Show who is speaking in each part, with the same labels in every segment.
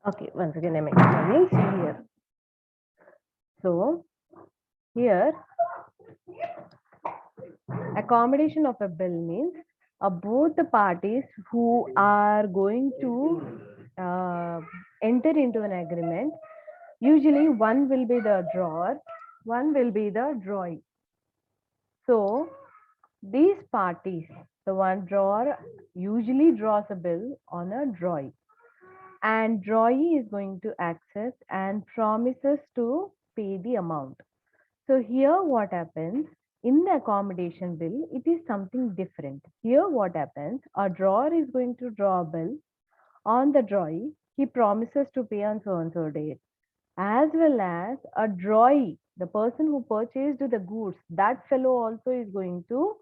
Speaker 1: Okay, once again I'm explaining. See here. So here, accommodation of a bill means both the parties who are going to enter into an agreement. Usually, one will be the drawer, one will be the drawee. So these parties, the one drawer usually draws a bill on a drawee, and drawee is going to accept and promises to pay the amount. So here what happens in the accommodation bill, it is something different. Here what happens, a drawer is going to draw a bill on the drawee. He promises to pay on so and so date, as well as a drawee, the person who purchased the goods, that fellow also is going to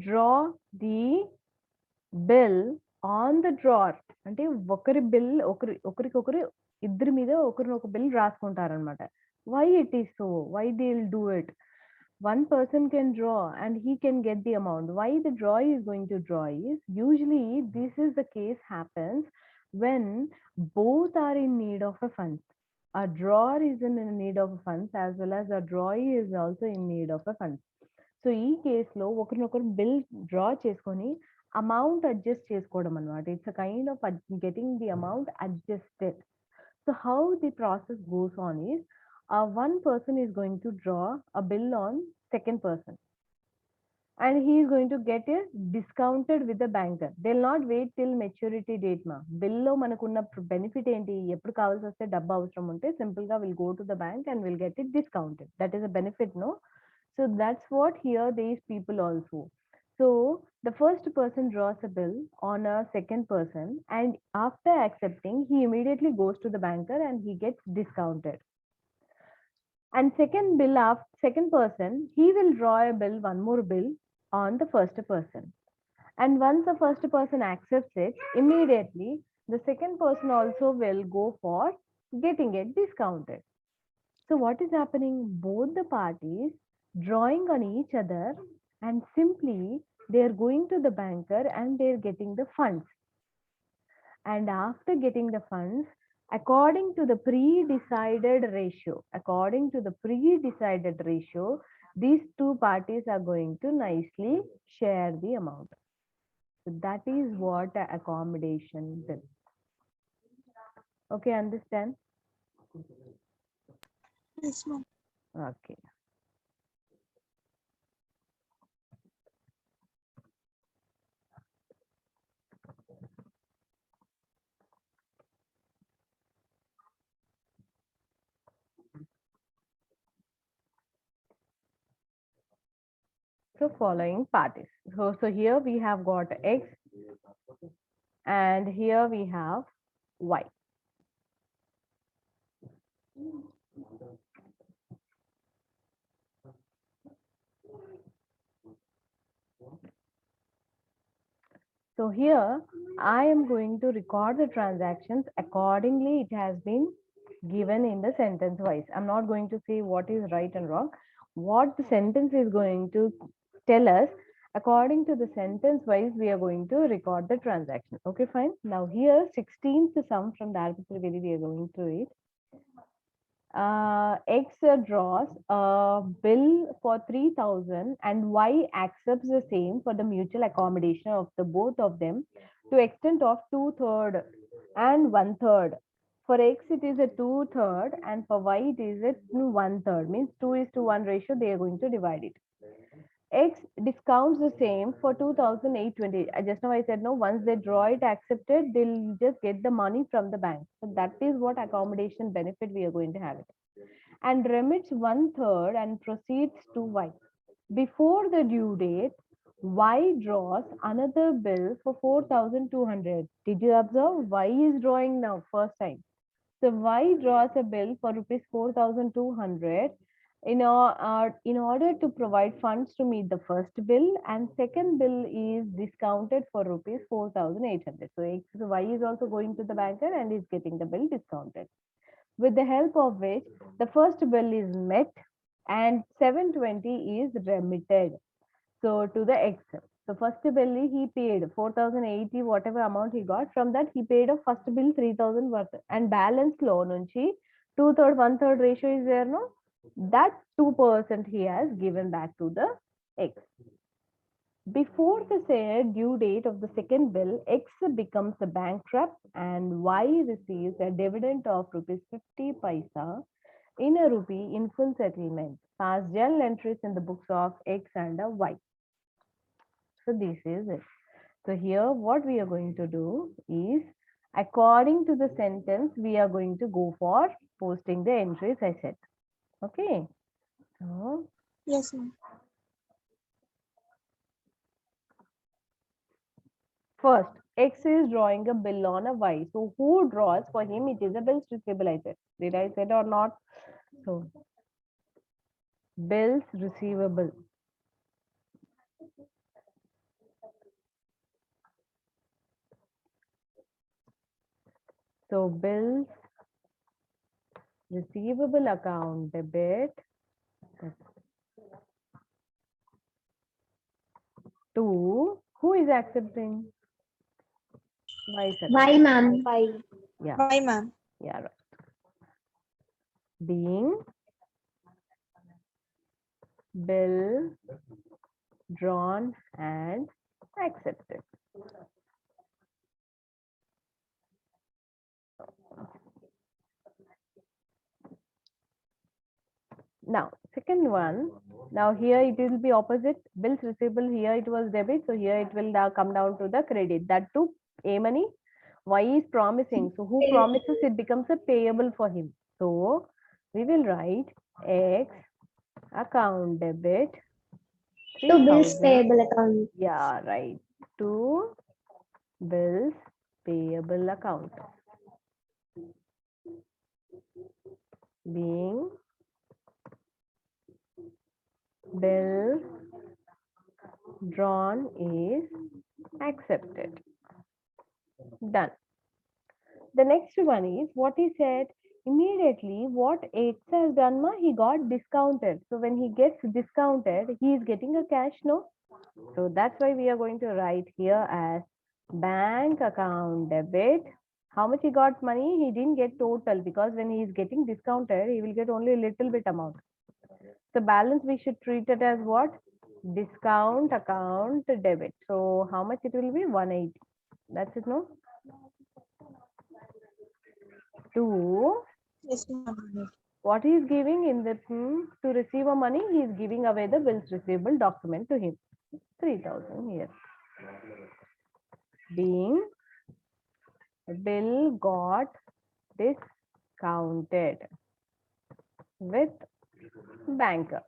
Speaker 1: draw the bill on the drawer. అంటే ఒకరి bill ఒకరికొకరు ఇద్దరి మీద ఒకరినొక bill రాసుకుంటారనమాట. Why it is so? Why they'll do it? One person can draw and he can get the amount. Why the draw is going to draw is usually this is the case happens when both are in need of a funds. A drawer is in need of funds as well as a drawee is also in need of a funds. So ఈ కేసులో ఒకరినొకరు bill draw చేసుకొని amount adjust చేసుకోవడం అనమాట. It's a kind of getting the amount adjusted. So how the process goes on is one person is going to draw a bill on second person and he is going to get it discounted with the banker. They'll not wait till maturity date ma. Bill lo manakunna benefit enti, eppudu kavalsi vaste dabba avasaram unte simple ga we'll go to the bank and we'll get it discounted. That is a benefit, no? So that's what here these people also. So the first person draws a bill on a second person and after accepting he immediately goes to the banker and he gets discounted. And second bill of second person, he will draw a bill, one more bill on the first person. And once the first person accepts it, immediately the second person also will go for getting it discounted. So what is happening? Both the parties drawing on each other and simply they are going to the banker and they are getting the funds. And after getting the funds, according to the pre-decided ratio, these two parties are going to nicely share the amount. So that is what accommodation bill. Okay, understand?
Speaker 2: Yes, ma'am.
Speaker 1: Okay. So following parties. So here we have got X and here we have Y. So here I am going to record the transactions accordingly. It has been given in the sentence wise. I'm not going to say what is right and wrong. What the sentence is going to tell us, according to the sentence wise, we are going to record the transaction. Okay, fine. Now here 16th sum from the arbitrary value we are going to read. X draws a bill for 3,000 and Y accepts the same for the mutual accommodation of the both of them to extent of 2/3 and 1/3. For X it is a 2/3 and for Y it is a 1/3, means 2:1 ratio they are going to divide it. X discounts the same for 2,820. Just now I said no, once they draw it accepted, they'll just get the money from the bank. So that is what accommodation benefit we are going to have it. And remits 1/3 and proceeds to Y. Before the due date, Y draws another bill for 4,200. Did you observe? Y is drawing now first time. So Y draws a bill for rupees 4,200 in order to provide funds to meet the first bill, and second bill is discounted for rupees 4,800. So Y is also going to the banker and is getting the bill discounted, with the help of which the first bill is met and 720 is remitted. So to the X. So first bill he paid 4,080 whatever amount he got. From that he paid a first bill 3,000 worth and balance loan nunchi 2/3 1/3 ratio is there, no? That 2% he has given back to the X. Before the said due date of the second bill, X becomes a bankrupt and Y receives a dividend of rupees 50 paisa in a rupee in full settlement. Past journal entries in the books of X and Y. So this is it. So here what we are going to do is, according to the sentence, we are going to go for posting the entries I said. Okay. So
Speaker 2: Yes, ma'am.
Speaker 1: first, X is drawing a bill on a Y. So who draws for him? It is a bills receivable, I said. Did I say it or not? So bills receivable. So bills receivable account debit to who is accepting? Y is
Speaker 3: Why,
Speaker 1: accepting.
Speaker 3: ma'am?
Speaker 2: Why?
Speaker 1: Yeah.
Speaker 2: Why, ma'am?
Speaker 1: Yeah, right. Being bill drawn and accepted. Now, second one, now here it will be opposite. Bills receivable, here it was debit. So here it will now come down to the credit. That too, A money, Y is promising. So who promises, it becomes a payable for him. So we will write X account debit
Speaker 3: To bills
Speaker 1: 3,000.
Speaker 3: payable account.
Speaker 1: Yeah, right. To bills payable account. Being bill drawn is accepted. Done. The next one is what he said. Immediately, what X has done, he got discounted. So when he gets discounted, he is getting a cash, no? So that's why we are going to write here as bank account debit. How much he got money? He didn't get total because when he is getting discounted, he will get only a little bit amount. So balance we should treat it as what? Discount account debit. So how much it will be? 180. That's it, no? To
Speaker 2: Yes, ma'am.
Speaker 1: what he is giving in the to receive a money, he is giving away the bills receivable document to him. 3,000 here. Being bill got discounted with banker.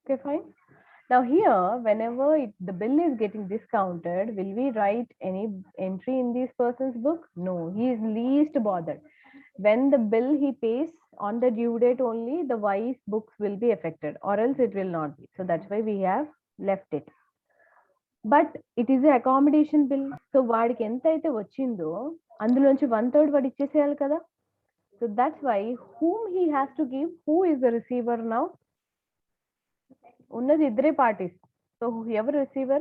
Speaker 1: Okay, fine. Now here, whenever the bill is getting discounted, will we write any entry in this person's book? No, he is least bothered. When the bill he pays on the due date only, the Y's books will be affected, or else it will not be. So that's why we have left it. But it is a accommodation bill. So వాడికి ఎంత అయితే వచ్చిందో అందులోంచి 1/3 వాడు ఇచ్చేసేయాలి కదా. So that's why whom he has to give, who is the receiver now? ఉన్నది ఇద్దరే parties. So ఎవరు receiver?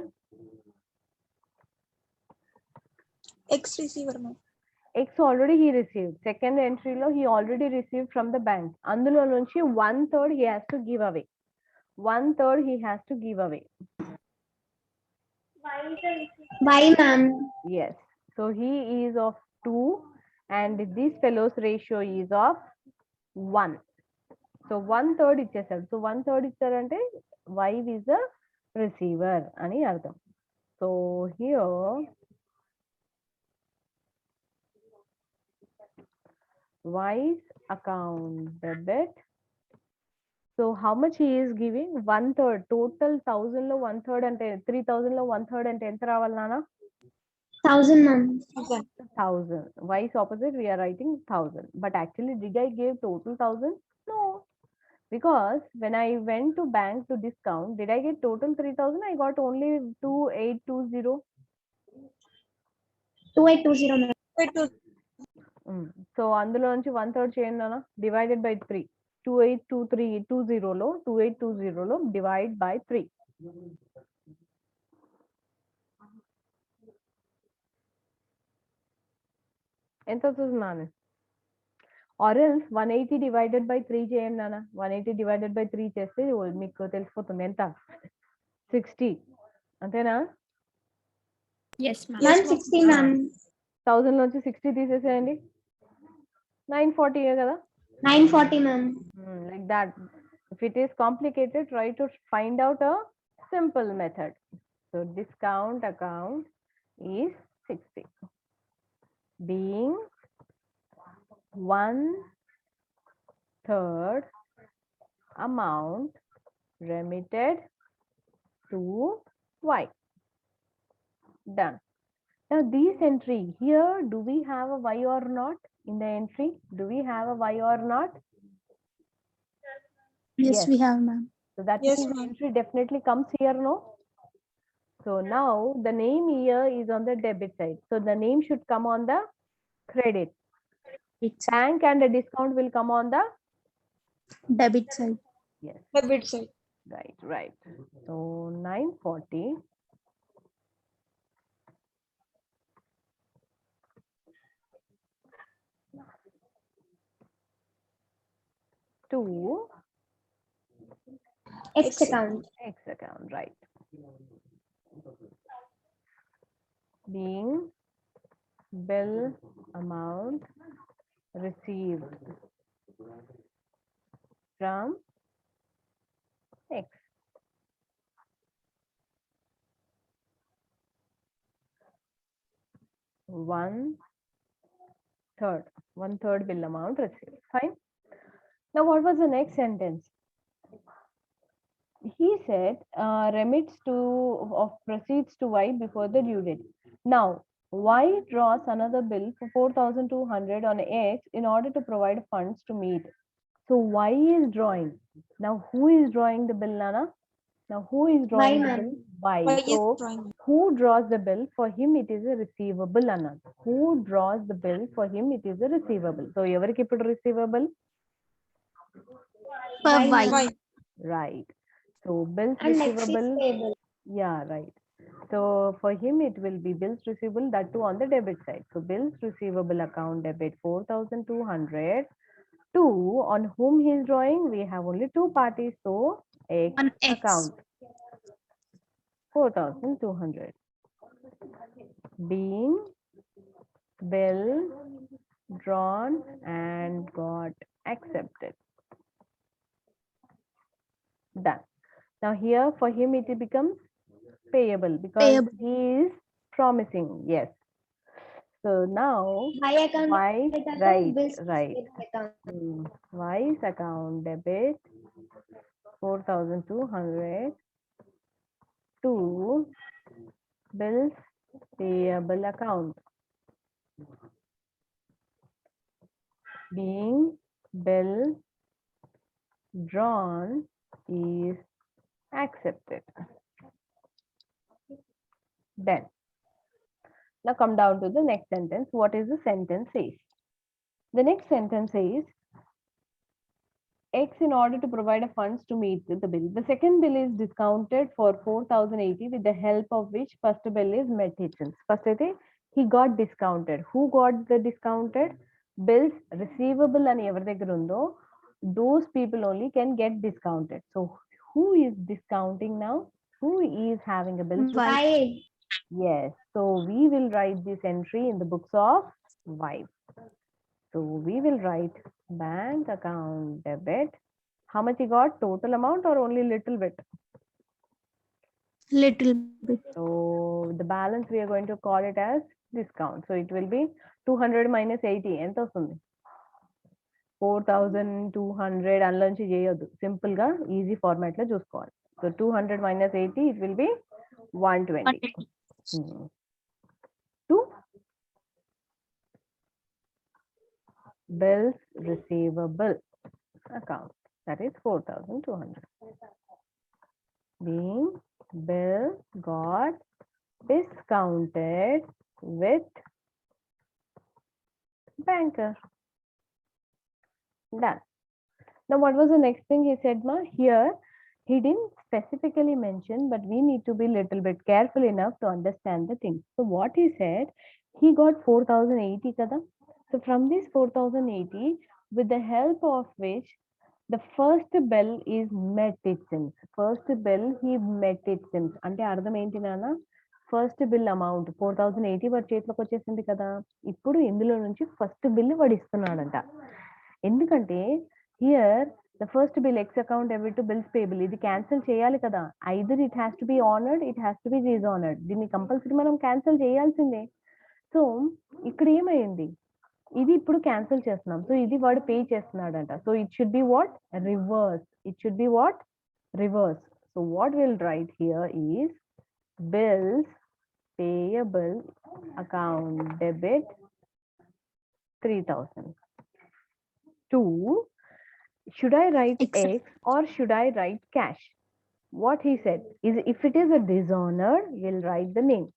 Speaker 2: X receiver, ma'am.
Speaker 1: X already he received. Second entry lo he already received from the bank. అందులో నుంచి 1/3 he has to give away. 1/3 he has to give away.
Speaker 3: Why, ma'am?
Speaker 1: Yes. So he is of 2 and this fellow's ratio is of 1. So 1/3 ఇచ్చేసాడు. So 1/3 ఇచ్చారంటే Y is the receiver అని అర్థం. So here Y's account debit. So how much he is giving? 1/3. Total 1,000 లో 1/3 అంటే 3,000 లో 1/3 అంటే ఎంత రావాలి నాన్న?
Speaker 3: 1,000, ma'am.
Speaker 1: 1,000. Y's opposite we are writing 1,000. But actually did I give total 1,000? No. Because when I went to bank to discount, did I get total 3,000? I got only 2,820.
Speaker 3: 2820, ma'am.
Speaker 2: Wait, to
Speaker 1: So అందులో నుంచి 1/3 చేయండి నాన్న. Divided by 3. 2820లో 2820లో divide by 3. ఎంత వస్తుంది నాన్న? Or else 180 divided by 3 చేయండి నాన్న. 180 డివైడెడ్ బై 3 చేస్తే మీకు తెలిసిపోతుంది ఎంత, 60. అంతేనా?
Speaker 3: Yes, ma'am.
Speaker 2: Yes,
Speaker 3: 160, ma'am.
Speaker 1: 1000 నుంచి 60 తీసేసేయండి, 940 కదా.
Speaker 3: 940, ma'am.
Speaker 1: Like that. If it is complicated, try to find out a simple method. So discount account is 60, being 1/3 amount remitted to Y. Done. Now this entry here, do we have a Y or not in the entry? Do we have a Y or not?
Speaker 3: Yes,
Speaker 1: Yes.
Speaker 3: we have, ma'am.
Speaker 1: So that
Speaker 2: Yes,
Speaker 1: means the
Speaker 2: ma'am.
Speaker 1: entry definitely comes here, no? So now the name here is on the debit side. So the name should come on the credit.
Speaker 3: It's
Speaker 1: Bank and the discount will come on the
Speaker 3: debit side.
Speaker 1: yes.
Speaker 2: Debit side.
Speaker 1: Right. So 940 to
Speaker 3: X account.
Speaker 1: X account, right? Being bill amount received from X. One third bill amount received. Fine. Now what was the next sentence? He said remits of proceeds to Y before the due date. Now Y draws another bill for 4,200 on X in order to provide funds to meet. So Y is drawing. Now who is drawing the bill, Nana? Now who is drawing the
Speaker 3: ma'am.
Speaker 1: bill? Y.
Speaker 2: Y is
Speaker 1: So
Speaker 2: drawing.
Speaker 1: who draws the bill? For him it is a receivable, Anna. Who draws the bill? For him it is a receivable. So evariki ippudu receivable?
Speaker 3: For
Speaker 2: Y.
Speaker 3: Y.
Speaker 1: Right. So bills
Speaker 3: And X is
Speaker 1: receivable.
Speaker 3: payable.
Speaker 1: Yeah, right. So for him it will be bills receivable, that too on the debit side. So bills receivable account debit 4,200 to on whom he is drawing. We have only two parties, so X
Speaker 3: On X.
Speaker 1: account 4,200 being bill drawn and got accepted. Done. Now here for him it becomes payable because
Speaker 3: Payable.
Speaker 1: he is promising. Yes. So now
Speaker 3: Y account.
Speaker 1: Y,
Speaker 3: debit account,
Speaker 1: right,
Speaker 3: bills
Speaker 1: right.
Speaker 3: debit account.
Speaker 1: Y's account debit 4,200 to bills payable account being bill drawn is accepted. Then now come down to the next sentence. What is the sentence says? The next sentence says X in order to provide a funds to meet the bill. The second bill is discounted for 4,080 with the help of which first bill is met hitchens. First he got discounted. Who got the discounted? Bills receivable and everything, those people only can get discounted. So who is discounting now? Who is having a bill?
Speaker 3: Y.
Speaker 1: Yes. So we will write this entry in the books of Y. So we will write bank account debit. How much he got? Total amount or only little bit?
Speaker 3: Little bit.
Speaker 1: So the balance we are going to call it as discount. So it will be 200 minus 80. ఎంత వస్తుంది? 4,200 అందులోంచి చేయొద్దు, simple గా easy format లో చూసుకోవాలి. So 200 minus 80 it will be 120. Two bills receivable account, that is 4,200 being bill got discounted with banker. Done. Now, what was the next thing he said, ma? Here, he didn't specifically mention, but we need to be little bit careful enough to understand the thing. So, what he said, he got 4080 kada. So, from this 4080, with the help of which the first bill is met its sims. First bill, he met its sims. అంటే అర్థం ఏంటి నాన్న? First bill amount 4080 వాడి చేతిలోకి వచ్చేసింది కదా. ఇప్పుడు ఇందులో నుంచి ఫస్ట్ బిల్ వాడు ఇస్తున్నాడంట. ఎందుకంటే here the first bill X account debit to bills payable ఇది క్యాన్సిల్ చేయాలి కదా. Either it has to be honoured, it has to be dishonoured. దీన్ని కంపల్సరీ మనం క్యాన్సిల్ చేయాల్సిందే. సో ఇక్కడ ఏమైంది, ఇది ఇప్పుడు క్యాన్సిల్ చేస్తున్నాం. సో ఇది వాడు పే చేస్తున్నాడంట. So it should be what? Reverse. It should be what? Reverse. So what will write here is bills payable account debit 3000. 2, should I write X or should I write cash? What he said is, if it is a dishonor, we'll write the name.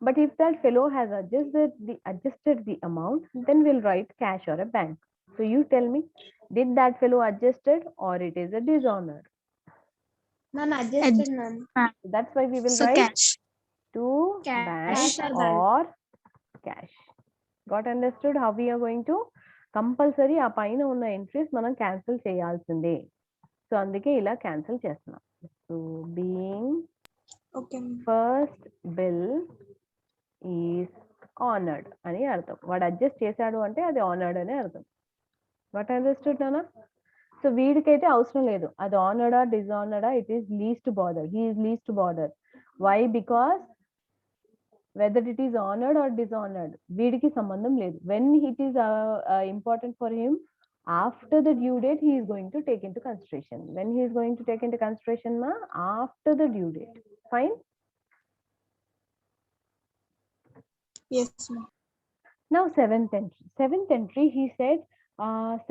Speaker 1: But if that fellow has adjusted the amount, then we'll write cash or a bank. So you tell me, did that fellow adjusted or it is a dishonor?
Speaker 3: Ma'am, adjusted, ma'am.
Speaker 1: So that's why we will
Speaker 2: So
Speaker 1: write
Speaker 2: cash.
Speaker 1: to bank
Speaker 3: Cash or bank.
Speaker 1: or cash. Got understood how we are going to? Compulsory ఆ పైన ఉన్న entries మనం cancel చేయాల్సిందే. So అందుకే ఇలా cancel చేస్తున్నాం. So being
Speaker 2: Okay.
Speaker 1: First bill is honoured అని అర్థం. వాడు అడ్జస్ట్ చేశాడు అంటే అది ఆనర్డ్ అని అర్థం. వాట్ అండర్స్టూడ్ నానా? సో వీడికైతే అవసరం లేదు అది ఆనర్డా డిజానర్డా. It is least bothered. He is least bothered. Why? Because whether it is honored or dishonored, వీడికి సంబంధం లేదు. When it is important for him, after the due date, he is going to take into consideration. When he is going to take into consideration, ma? After the due date. Fine?
Speaker 2: Yes, ma'am.
Speaker 1: Now, seventh entry. Seventh entry, he said,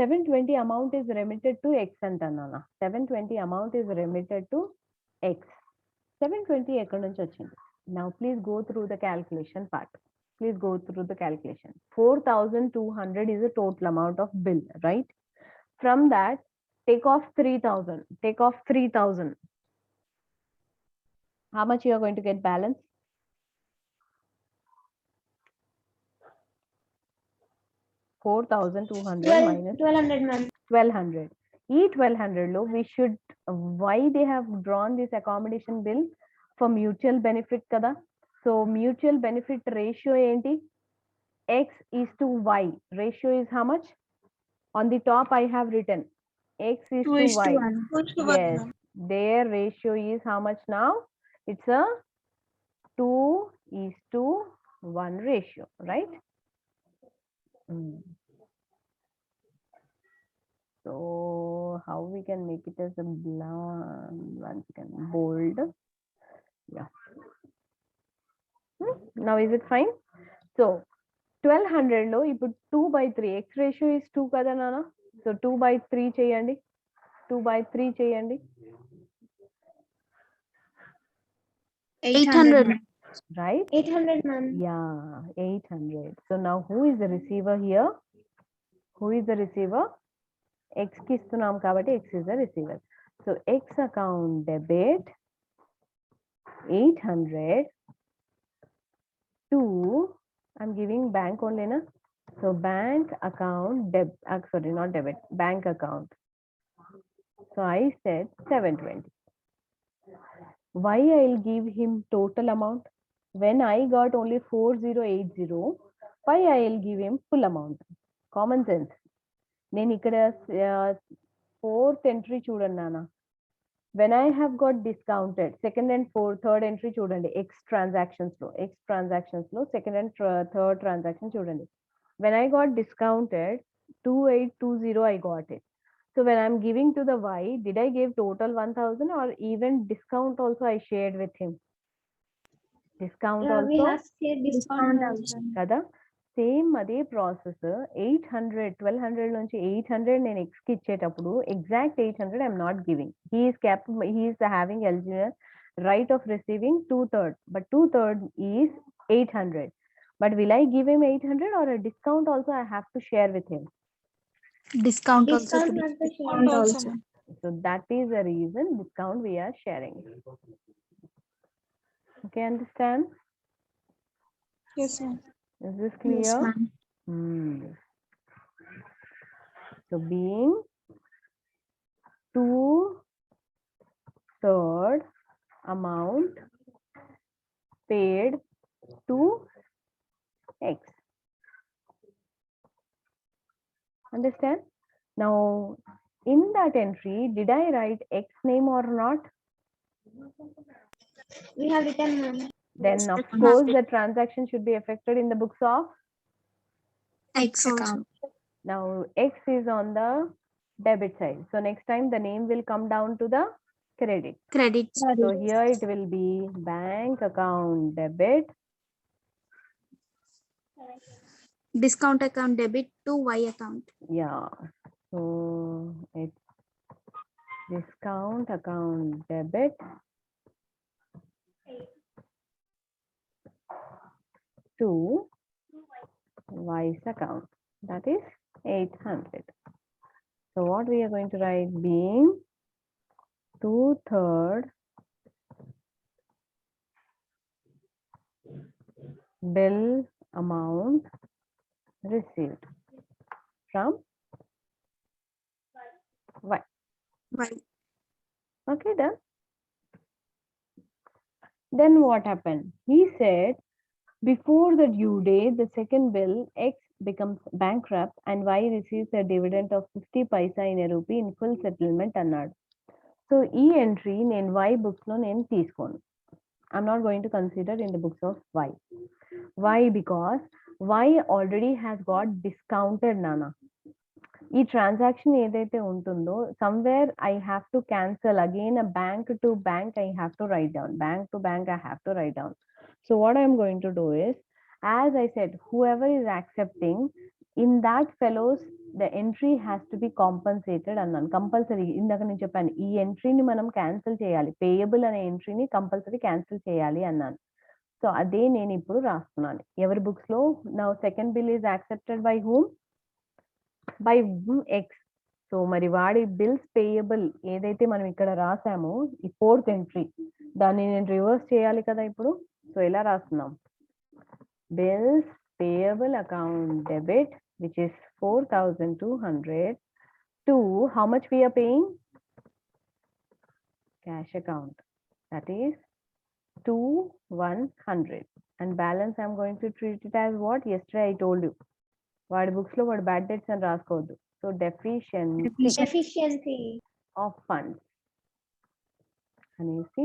Speaker 1: 720 amount is remitted to X antanana. 720 amount is remitted to X. 720 ఎక్కడి నుంచి వచ్చింది? Now, please go through the calculation part. Please go through the calculation. 4,200 is the total amount of bill, right? From that, take off 3,000. Take off 3,000. How much you are going to get balance? 4,200 minus
Speaker 3: 1200, ma'am.
Speaker 1: 1,200. ఈ 1,200 లో we should, why they have drawn this accommodation bill? For mutual benefit kada. So mutual benefit ratio ఏంటి? X is to Y. Ratio is how much? On the top I have written X is
Speaker 3: 2
Speaker 1: to
Speaker 3: is
Speaker 1: Y.
Speaker 3: to 1.
Speaker 2: Good to work,
Speaker 1: Yes,
Speaker 2: ma'am.
Speaker 1: their ratio is how much now? It's a 2 is to 1 ratio, right? So how we can make it as a once again bold? Yeah. Now is it fine? So 1,200 లో ఇప్పుడు 2/3 X ratio is 2 కదా నాన్న. So 2/3 చేయండి. 2/3 చేయండి.
Speaker 3: 800.
Speaker 1: Right?
Speaker 3: 800, ma'am.
Speaker 1: Yeah, 800. So now who is the receiver here? Who is the receiver? X కి ఇస్తున్నాం కాబట్టి X is the receiver. So X account debit 800 to, I'm giving bank only na. So bank account sorry, not debit, bank account. So I said 720. Why I'll give him total amount? When I got only 4080, why I'll give him full amount? Common sense. నేను ఇక్కడ fourth entry చూడండి నాన్న. When I have got discounted, second and third entry చూడండి. X transactions లో second and third transaction చూడండి. When I got discounted 2820, I got it. So when I'm giving to the Y, did I give total 1,000 or even discount also I shared with him? Discount
Speaker 3: We
Speaker 1: also
Speaker 3: have shared discount also.
Speaker 1: కదా. Same అదే process. 800 1,200 నుంచి 800 నేను X కి ఇచ్చేటప్పుడు exact 800 I'm not giving. He is having eligible right of receiving 2/3, but 2/3 is 800. But will I give him 800 or a discount also I have to share with him?
Speaker 4: Discount also
Speaker 3: Discount
Speaker 4: to be.
Speaker 3: must be
Speaker 2: Discount
Speaker 3: shared.
Speaker 2: also, ma'am.
Speaker 1: So that is the reason discount we are sharing. Okay, understand?
Speaker 2: Yes, ma'am.
Speaker 1: Is this
Speaker 4: Yes,
Speaker 1: clear?
Speaker 4: ma'am.
Speaker 1: So being 2/3 amount paid to X. Understand? Now, in that entry, did I write X name or not?
Speaker 3: We have written, ma'am.
Speaker 1: Then, of
Speaker 4: Yes, ma'am.
Speaker 1: course, the transaction should be affected in the books of.
Speaker 4: X account.
Speaker 1: Now, X is on the debit side. So, next time the name will come down to the credit.
Speaker 4: Credit.
Speaker 1: So, here it will be bank account debit.
Speaker 4: Discount account debit to Y account.
Speaker 1: Yeah. So, it's discount account debit to Y's account. That is 800. So what we are going to write being 2/3 bill amount received from Y.
Speaker 4: Y.
Speaker 1: Okay, done. Then what happened? He said before the due date, the second bill X becomes bankrupt and Y receives a dividend of 50 paisa in a rupee in full settlement అన్నాడు. So ఈ entry నేను Y books లో నేను తీసుకోను. I'm not going to consider in the books of Y. Why? Because Y already has got discounted, Nana. ఈ transaction ఏదైతే ఉంటుందో somewhere I have to cancel again bank to bank I have to right down bank to bank I have to right down so what I'm going to do is as I said who ever is accepting in that fellows the entry has to B compensated అన్నాను compulsory ఇందాక నేను చెప్పాను ఈ ఎంట్రీని మనం cancel చేయాలి payable అనే ఎంట్రీని compulsory cancel చేయాలి అన్నాను సో అదే నేను ఇప్పుడు రాస్తున్నాను ఎవరి బుక్స్ లో నా second bill is accepted by whom by X so మరి వాడి బిల్స్ పేయబుల్ ఏదైతే మనం ఇక్కడ రాసామో ఈ ఫోర్త్ ఎంట్రీ దాన్ని నేను రివర్స్ చేయాలి కదా ఇప్పుడు సో ఎలా రాస్తున్నాం bills payable account debit which is 4200 to how much we are paying cash account that is 2100 and balance I'm going to treat it as what yesterday I told you వాడి books లో వాడు bad debts అని రాసుకోవద్దు so deficiency
Speaker 3: Efficiency.
Speaker 1: Of funds అనేసి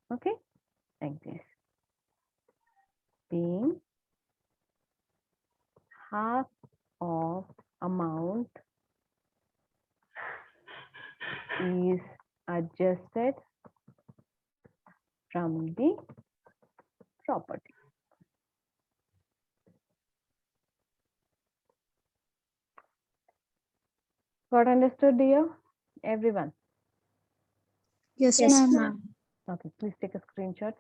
Speaker 1: okay like this being half of amount is adjusted from the property. Got understood, dear? Everyone?
Speaker 4: Yes,
Speaker 3: Yes,
Speaker 4: ma'am.
Speaker 3: ma'am.
Speaker 1: Okay, please take a screenshot.